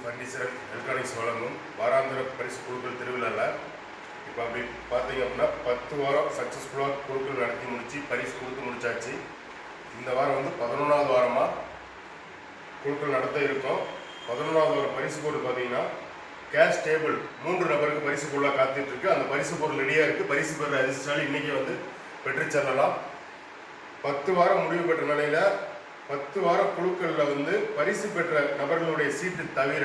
Furniture electronics வழங்கும் வாராந்திர பரிசு குழுக்கள் திருவிழாவில் இப்போ அப்படி பார்த்தீங்க அப்படின்னா 10 வாரம் சக்ஸஸ்ஃபுல்லாக குழுக்கள் நடத்தி முடிச்சு பரிசு கொடுத்து முடிச்சாச்சு. இந்த வாரம் வந்து 11வது வாரமாக குழுக்கள் நடத்த இருக்கோம். 11வது வாரம் பரிசு பொருள் பார்த்தீங்கன்னா கேஷ் டேபிள் 3 நபருக்கு பரிசு பொருளாக காத்துட்டு இருக்கு. அந்த பரிசு பொருள் ரெடியாக இருக்குது. பரிசு பெற அதிர்ஷ்டாலி இன்னைக்கு வந்து பெற்று செல்லலாம். 10 வாரம் முடிவு பெற்ற நிலையில் 10 வார குழுக்களில் வந்து பரிசு பெற்ற நபர்களுடைய சீட்டு தவிர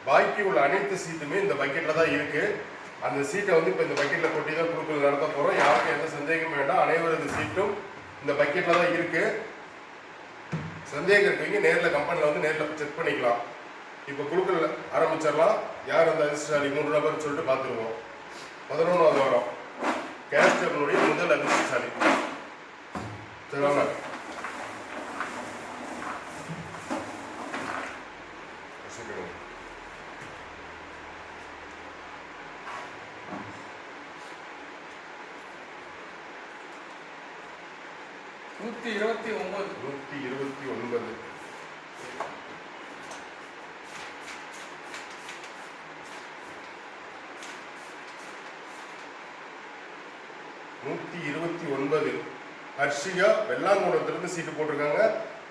பாக்கி உள்ள அனைத்து சீட்டுமே இந்த பக்கெட்டில் தான் இருக்குது. அந்த சீட்டை வந்து இப்போ இந்த பக்கெட்டில் கொட்டி தான் குழுக்கள் நடத்த போகிறோம். யாருக்கும் எந்த சந்தேகமும் வேண்டாம். அனைவரது சீட்டும் இந்த பக்கெட்டில் தான் இருக்குது. சந்தேகம் இருக்கீங்க நேரில் கம்பெனியில் வந்து நேரில் செக் பண்ணிக்கலாம். இப்போ குழுக்கள் ஆரம்பிச்சிடலாம். யார் அந்த அதிர்ஷ்டசாலி 3 நபர்னு சொல்லிட்டு பார்த்துருவோம். 11வது வாரம் கேஷ் டேபிளுடைய முதல் அதிர்ஷ்டசாலி. சரி வாங்க. நூத்தி இருபத்தி ஒன்பது 129 129 ஹர்ஷிகா வெள்ளாங்குளத்திலிருந்து சீட்டு போட்டிருக்காங்க.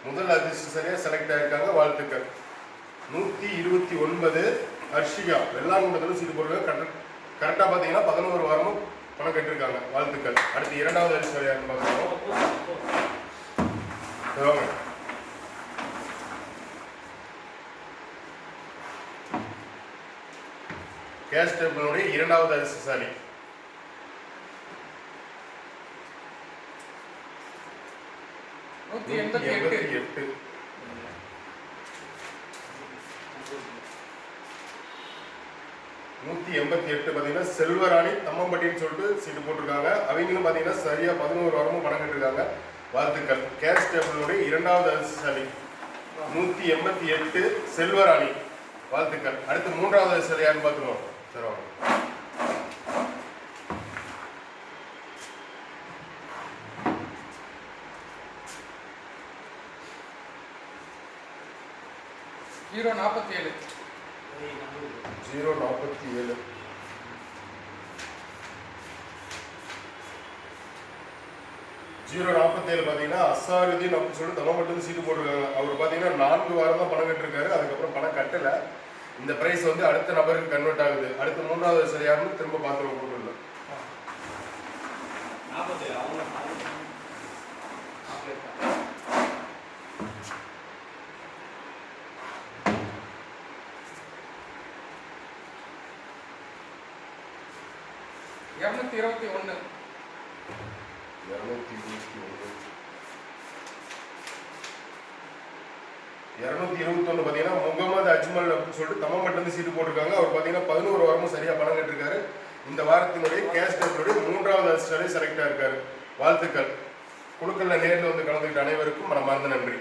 முதல் அதிர்ஷ்டசாலியாக செலக்ட் ஆகிருக்காங்க. வாழ்த்துக்கள். 129 ஹர்ஷிகா வெள்ளாங்குளத்திலிருந்து சீட்டு போட்டிருக்காங்க. கரெக்டாக பார்த்தீங்கன்னா 11 வாரமும் பணம் கட்டிருக்காங்க. வாழ்த்துக்கள். அடுத்து 2வது அதிர்ஷ்டசாலியாக பார்க்குறோம். கேஷ் டேபிளுடைய 2வது அதிர்ஷ்டசாலி 188 188 பார்த்தீங்கன்னா செல்வராணி தம்மம்பட்டின்னு சொல்லிட்டு சீட்டு போட்டிருக்காங்க. அவங்களும் பார்த்தீங்கன்னா சரியா 11 வாரமும் பணம் கட்டிருக்காங்க. வாழ்த்துக்கள். கேஷ் டேபிளுடைய 2வது அதிர்ஷ்டசாலி 188 செல்வராணி. வாழ்த்துக்கள். அடுத்து 3வது அதிர்ஷ்டசாலி யாருன்னு பார்த்துருவோம். சரி வாங்க. ஜீரோ 47 பார்த்தீங்கன்னா அசாருதீன் அப்படின்னு சொல்லிட்டு தம்மம்பட்டிலிருந்து சீட்டு போட்டிருக்காங்க. அவர் பார்த்தீங்கன்னா 4 வாரம் தான் பணம் கட்டிருக்காரு. அதுக்கப்புறம் பணம் கட்டலை. இந்த பிரைஸ் வந்து அடுத்த நபருக்கு கன்வெர்ட் ஆகுது. அடுத்து 3வது சரியாருன்னு திரும்ப பார்த்துருவோம். கூட்டல 221 பார்த்தீங்கன்னா முகமது அஜ்மல் அப்படின்னு சொல்லிட்டு தம்மம்பட்டிலிருந்து சீட்டு போட்டிருக்காங்க. அவர் பார்த்தீங்கன்னா 11 வாரமும் சரியா பணம் கட்டிருக்காரு. இந்த வாரத்தினுடைய கேஷ் டேபிளுடைய 3வது அதிர்ஷ்டசாலி செலக்ட் ஆயிருக்காரு. வாழ்த்துக்கள். குழுக்களில் நேரில் வந்து கலந்துக்கிட்ட அனைவருக்கும் மனமார்ந்த நன்றி.